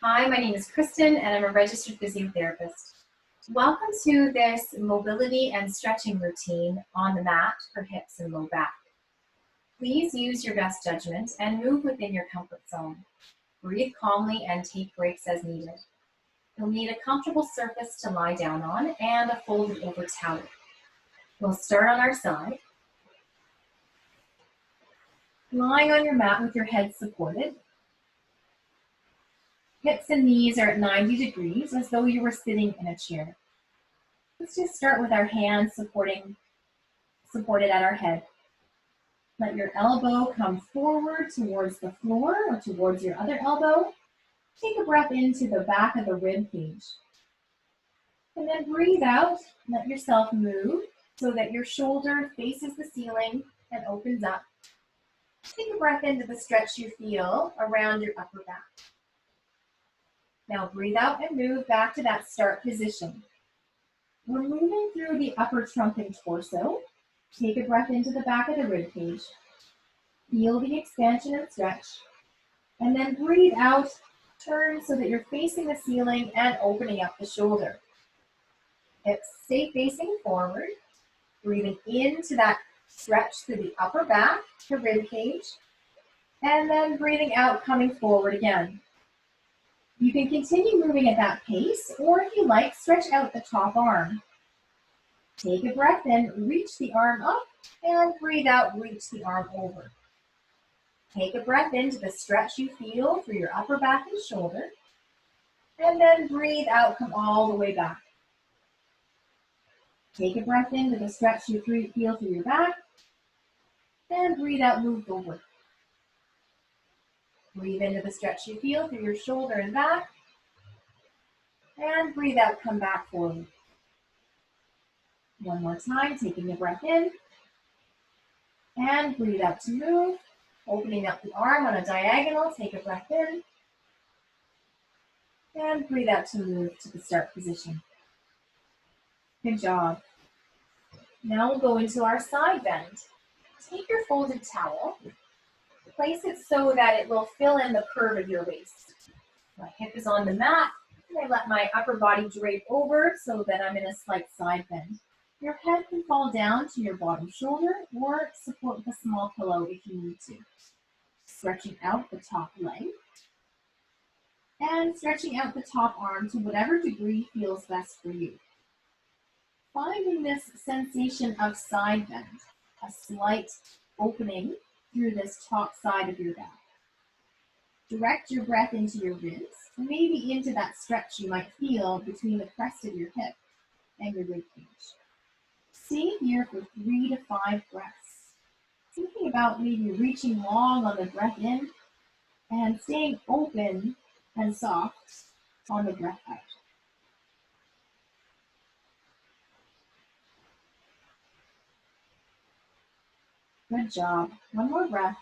Hi, my name is Kristen and I'm a registered physiotherapist. Welcome to this mobility and stretching routine on the mat for hips and low back. Please use your best judgment and move within your comfort zone. Breathe calmly and take breaks as needed. You'll need a comfortable surface to lie down on and a folded over towel. We'll start on our side. Lying on your mat with your head supported. Hips and knees are at 90 degrees as though you were sitting in a chair. Let's just start with our hands supported at our head. Let your elbow come forward towards the floor or towards your other elbow. Take a breath into the back of the rib cage. And then breathe out, let yourself move so that your shoulder faces the ceiling and opens up. Take a breath into the stretch you feel around your upper back. Now breathe out and move back to that start position. We're moving through the upper trunk and torso. Take a breath into the back of the rib cage. Feel the expansion and stretch. And then breathe out, turn so that you're facing the ceiling and opening up the shoulder. Hips stay facing forward. Breathing into that stretch through the upper back, the rib cage. And then breathing out, coming forward again. You can continue moving at that pace, or if you like, stretch out the top arm. Take a breath in, reach the arm up, and breathe out, reach the arm over. Take a breath into the stretch you feel through your upper back and shoulder, and then breathe out, come all the way back. Take a breath into the stretch you feel through your back, and breathe out, move forward. Breathe into the stretch you feel through your shoulder and back, and breathe out, come back forward. One more time, taking a breath in, and breathe out to move, opening up the arm on a diagonal, take a breath in, and breathe out to move to the start position. Good job. Now we'll go into our side bend. Take your folded towel, place it so that it will fill in the curve of your waist. My hip is on the mat, and I let my upper body drape over so that I'm in a slight side bend. Your head can fall down to your bottom shoulder or support with a small pillow if you need to. Stretching out the top leg and stretching out the top arm to whatever degree feels best for you. Finding this sensation of side bend, a slight opening through this top side of your back. Direct your breath into your ribs, and maybe into that stretch you might feel between the crest of your hip and your rib cage. Stay here for 3 to 5 breaths. Thinking about maybe reaching long on the breath in and staying open and soft on the breath out. Good job. One more breath.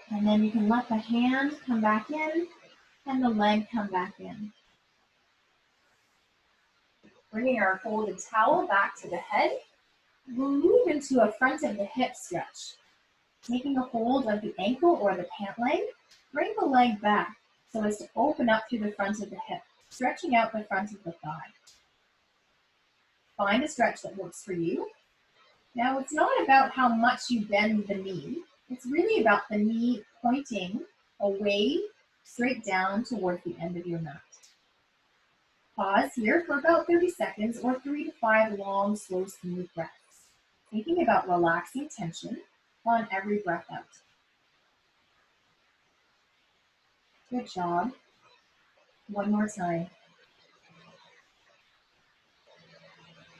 And then you can let the hand come back in and the leg come back in. Bringing our folded towel back to the head, we'll move into a front of the hip stretch. Taking a hold of the ankle or the pant leg, bring the leg back so as to open up through the front of the hip, stretching out the front of the thigh. Find a stretch that works for you. Now, it's not about how much you bend the knee. It's really about the knee pointing away, straight down towards the end of your mat. Pause here for about 30 seconds or 3 to 5 long, slow, smooth breaths. Thinking about relaxing tension on every breath out. Good job. One more time.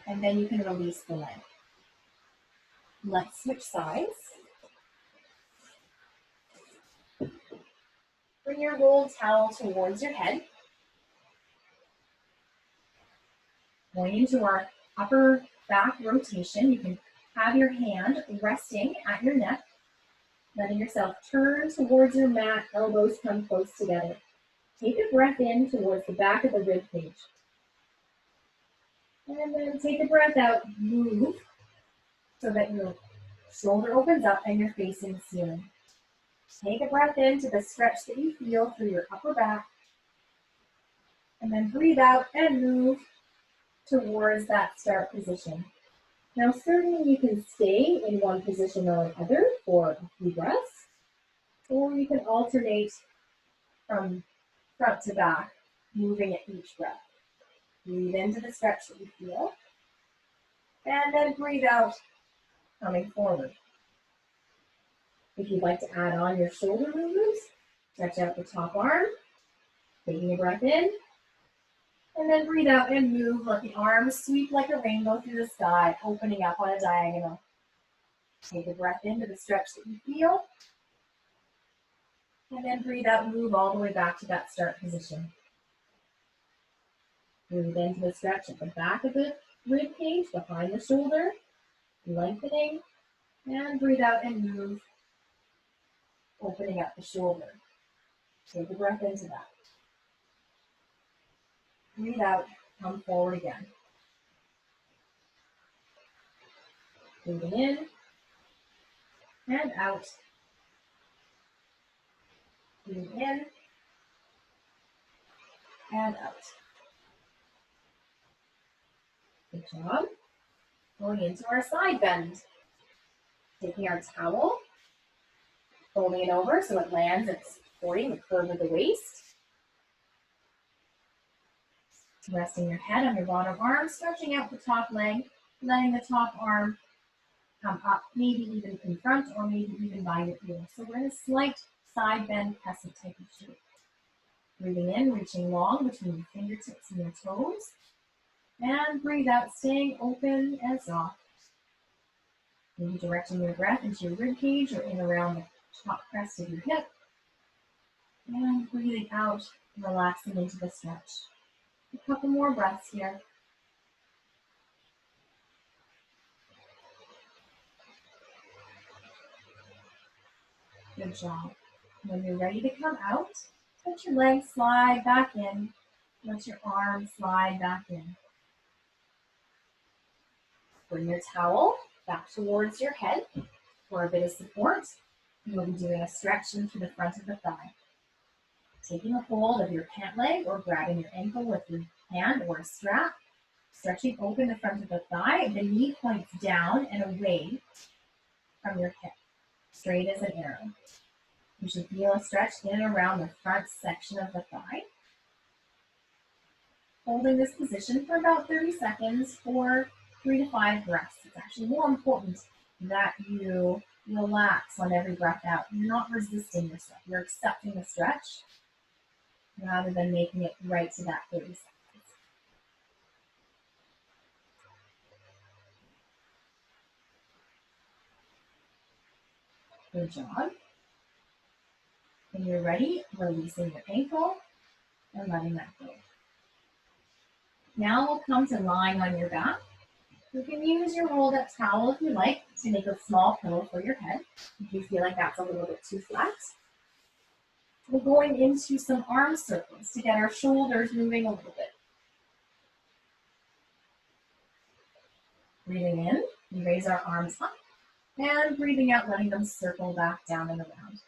And then you can release the leg. Let's switch sides. Bring your rolled towel towards your head. Going into our upper back rotation, you can have your hand resting at your neck, letting yourself turn towards your mat, elbows come close together. Take a breath in towards the back of the rib cage. And then take a breath out, move so that your shoulder opens up and you're facing the ceiling. Take a breath into the stretch that you feel through your upper back. And then breathe out and move towards that start position. Now, certainly you can stay in one position or another for a few breaths, or you can alternate from front to back, moving at each breath. Breathe into the stretch that you feel, and then breathe out, coming forward. If you'd like to add on your shoulder movements, stretch out the top arm, taking a breath in, and then breathe out and move. Let the arms sweep like a rainbow through the sky, opening up on a diagonal. Take a breath into the stretch that you feel, and then breathe out and move all the way back to that start position. Breathe into the stretch at the back of the rib cage, behind the shoulder, lengthening, and breathe out and move, opening up the shoulder. Take a breath into that. Breathe out, come forward again. Breathing in and out. Breathe in and out. Good job. Going into our side bend. Taking our towel, folding it over so it lands and supporting the curve of the waist. Resting your head on your bottom arm, stretching out the top leg, letting the top arm come up, maybe even in front or maybe even by your ear. So we're in a slight side bend crescent type of shape. Breathing in, reaching long between your fingertips and your toes. And breathe out, staying open and soft. Maybe directing your breath into your rib cage or in around the top crest of your hip. And breathing out, relaxing into the stretch. A couple more breaths here. Good job. When you're ready to come out, let your legs slide back in. Let your arms slide back in. Bring your towel back towards your head for a bit of support. You'll be doing a stretch into the front of the thigh. Taking a hold of your pant leg or grabbing your ankle with your hand or a strap. Stretching open the front of the thigh. The knee points down and away from your hip, straight as an arrow. You should feel a stretch in and around the front section of the thigh. Holding this position for about 30 seconds for 3 to 5 breaths. It's actually more important that you relax on every breath out. You're not resisting yourself. You're accepting the stretch rather than making it right to that 30 seconds. Good job. When you're ready, releasing your ankle and letting that go. Now we'll come to lying on your back. You can use your rolled up towel if you like to make a small pillow for your head if you feel like that's a little bit too flat. We're going into some arm circles to get our shoulders moving a little bit. Breathing in, we raise our arms up, and breathing out, letting them circle back down and around.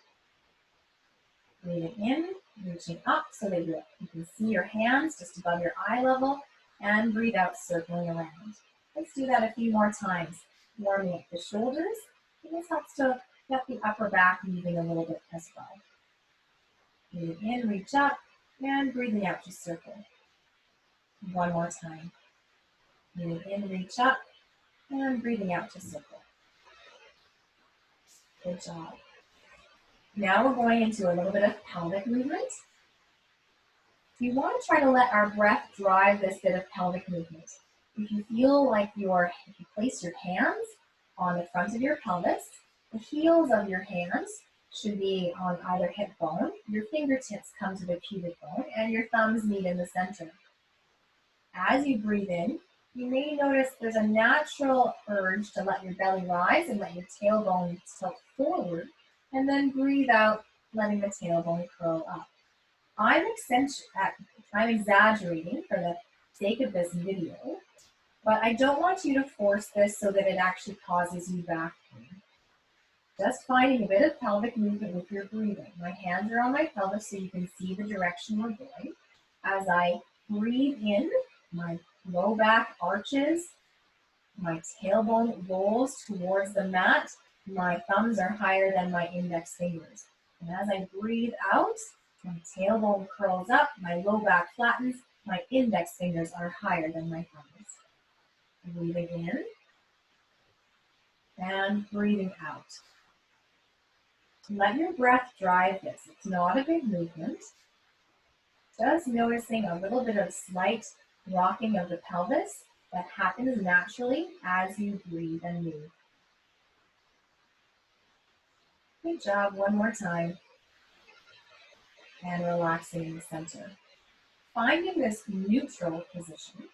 Breathing in, reaching up so that you can see your hands just above your eye level, and breathe out, circling around. Let's do that a few more times, warming up the shoulders. And this helps to get the upper back moving a little bit as well. Breathing in, reach up, and breathing out to circle. One more time. Breathing in, reach up, and breathing out to circle. Good job. Now we're going into a little bit of pelvic movement. We want to try to let our breath drive this bit of pelvic movement. If you feel like if you place your hands on the front of your pelvis, the heels of your hands should be on either hip bone, your fingertips come to the pubic bone, and your thumbs meet in the center. As you breathe in, you may notice there's a natural urge to let your belly rise and let your tailbone tilt forward, and then breathe out, letting the tailbone curl up. I'm exaggerating for the sake of this video, but I don't want you to force this so that it actually causes you back pain. Just finding a bit of pelvic movement with your breathing. My hands are on my pelvis so you can see the direction we're going. As I breathe in, my low back arches, my tailbone rolls towards the mat, my thumbs are higher than my index fingers. And as I breathe out, my tailbone curls up, my low back flattens, my index fingers are higher than my thumbs. Breathing in and breathing out. Let your breath drive this. It's not a big movement. Just noticing a little bit of slight rocking of the pelvis that happens naturally as you breathe and move. Good job. One more time. And relaxing in the center. Finding this neutral position.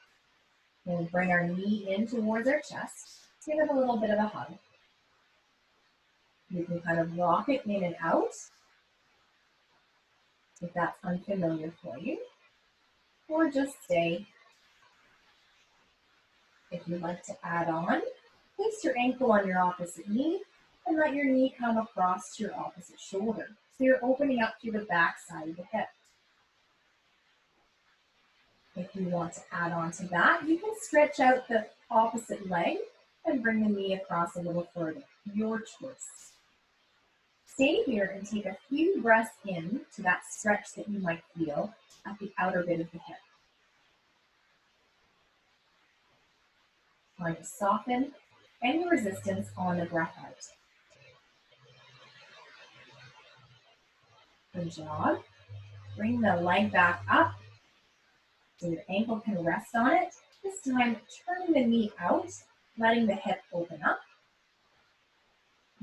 We'll bring our knee in towards our chest. Give it a little bit of a hug. You can kind of rock it in and out if that's unfamiliar for you. Or just stay. If you'd like to add on, place your ankle on your opposite knee and let your knee come across to your opposite shoulder. So you're opening up to the back side of the hip. If you want to add on to that, you can stretch out the opposite leg and bring the knee across a little further. Your choice. Stay here and take a few breaths in to that stretch that you might feel at the outer bit of the hip. Trying to soften any resistance on the breath out. Good job. Bring the leg back up so your ankle can rest on it. This time, turning the knee out, letting the hip open up.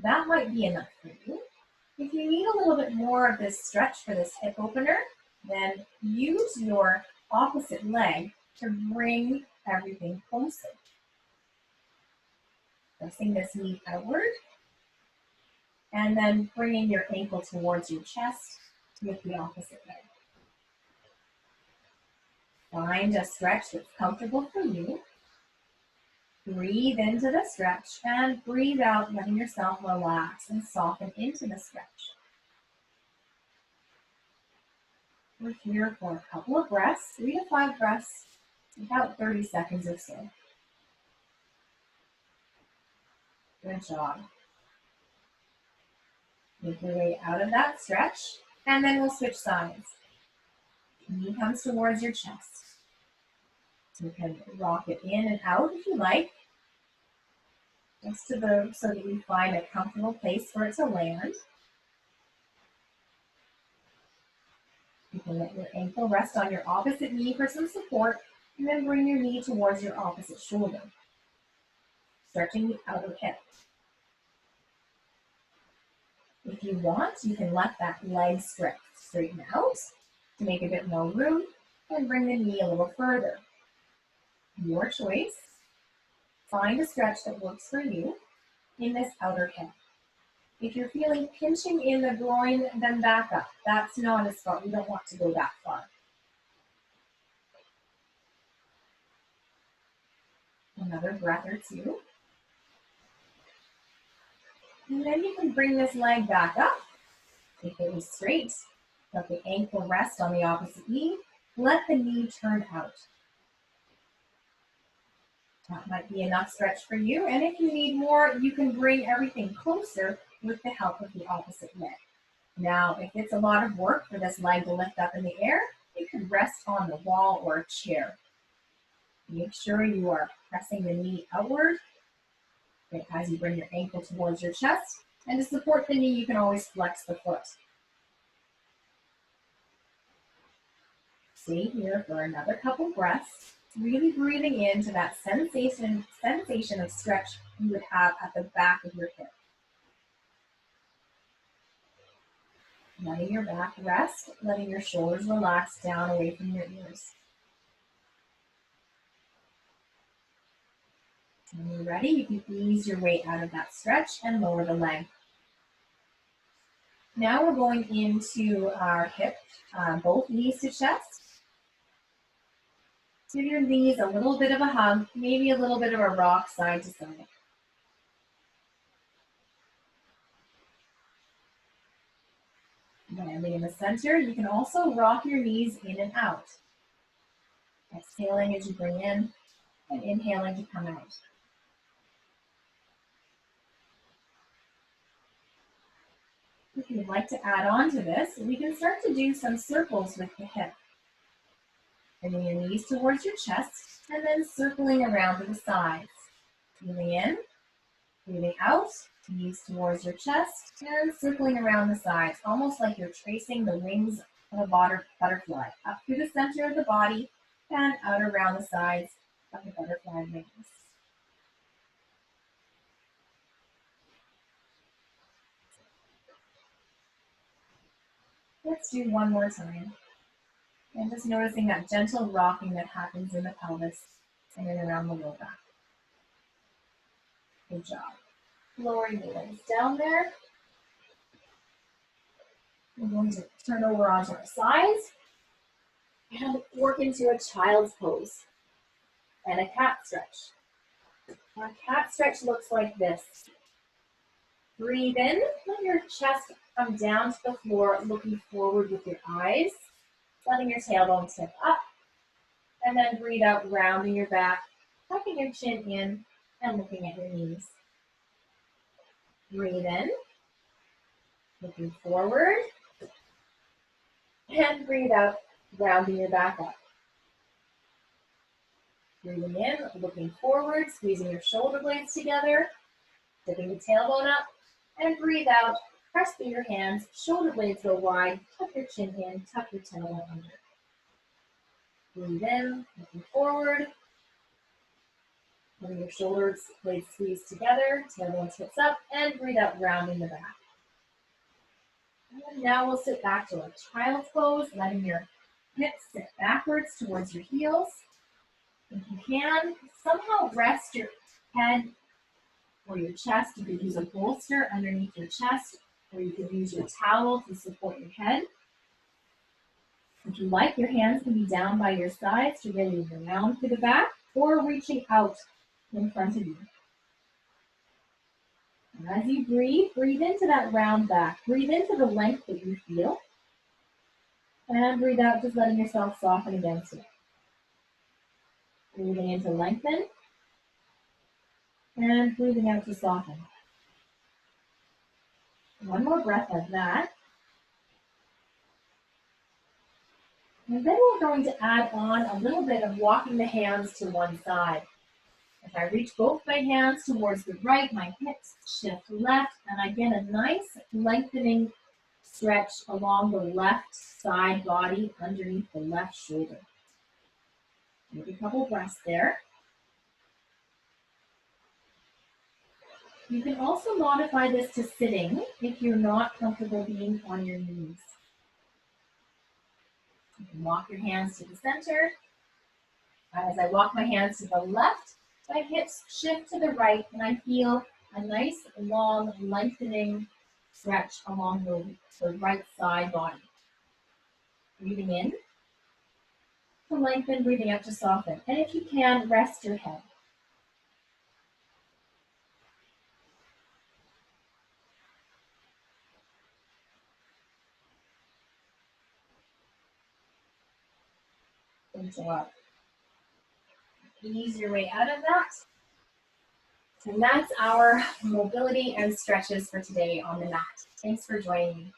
That might be enough for you. If you need a little bit more of this stretch for this hip opener, then use your opposite leg to bring everything closer. Pressing this knee outward, and then bringing your ankle towards your chest with the opposite leg. Find a stretch that's comfortable for you. Breathe into the stretch and breathe out, letting yourself relax and soften into the stretch. We're here for a couple of breaths, 3 to 5 breaths, about 30 seconds or so. Good job. Make your way out of that stretch, and then we'll switch sides. Knee comes towards your chest. You can rock it in and out if you like, just so that you find a comfortable place for it to land. You can let your ankle rest on your opposite knee for some support, and then bring your knee towards your opposite shoulder, stretching the outer hip. If you want, you can let that leg straighten out to make a bit more room, and bring the knee a little further. Your choice. Find a stretch that works for you in this outer hip. If you're feeling pinching in the groin, then back up. That's not as far. We don't want to go that far. Another breath or two. And then you can bring this leg back up. Take it straight. Let the ankle rest on the opposite knee. Let the knee turn out. That might be enough stretch for you. And if you need more, you can bring everything closer with the help of the opposite leg. Now, if it's a lot of work for this leg to lift up in the air, you can rest on the wall or a chair. Make sure you are pressing the knee outward as you bring your ankle towards your chest. And to support the knee, you can always flex the foot. Stay here for another couple breaths, really breathing into that sensation of stretch you would have at the back of your hip. Letting your back rest, letting your shoulders relax down away from your ears. When you're ready, you can ease your way out of that stretch and lower the leg. Now we're going into our hip, both knees to chest. Give your knees a little bit of a hug, maybe a little bit of a rock side to side. Landing in the center, you can also rock your knees in and out. Exhaling as you bring in and inhaling to come out. If you'd like to add on to this, we can start to do some circles with the hip. Bringing your knees towards your chest and then circling around to the sides. Breathing in, breathing out, knees towards your chest and circling around the sides, almost like you're tracing the wings of a butterfly up through the center of the body and out around the sides of the butterfly wings. Let's do one more time. And just noticing that gentle rocking that happens in the pelvis and then around the low back. Good job. Lowering the legs down there. We're going to turn over onto our sides and work into a child's pose and a cat stretch. Our cat stretch looks like this. Breathe in, let your chest come down to the floor, looking forward with your eyes, letting your tailbone tip up, and then breathe out, rounding your back, tucking your chin in, and looking at your knees. Breathe in, looking forward, and breathe out, rounding your back up. Breathing in, looking forward, squeezing your shoulder blades together, dipping the tailbone up, and breathe out, press through your hands, shoulder blades go wide, tuck your chin in, tuck your tailbone under. Breathe in, looking forward, letting your shoulder blades squeeze together, tailbone tips up, and breathe out, rounding the back. And now we'll sit back to a child's pose, letting your hips sit backwards towards your heels. If you can, somehow rest your head or your chest. You could use a bolster underneath your chest, or you could use your towel to support your head. If you like, your hands can be down by your sides to really round to the back, or reaching out in front of you. And as you breathe, breathe into that round back. Breathe into the length that you feel. And breathe out, just letting yourself soften against it. Breathing in to lengthen. And breathing out to soften. One more breath like that. And then we're going to add on a little bit of walking the hands to one side. If I reach both my hands towards the right, my hips shift left, and I get a nice lengthening stretch along the left side body underneath the left shoulder. Take a couple breaths there. You can also modify this to sitting if you're not comfortable being on your knees. You can walk your hands to the center. As I walk my hands to the left, my hips shift to the right, and I feel a nice, long, lengthening stretch along the right side body. Breathing in to lengthen, breathing out to soften. And if you can, rest your head. Good job. Ease your way out of that. And that's our mobility and stretches for today on the mat. Thanks for joining me.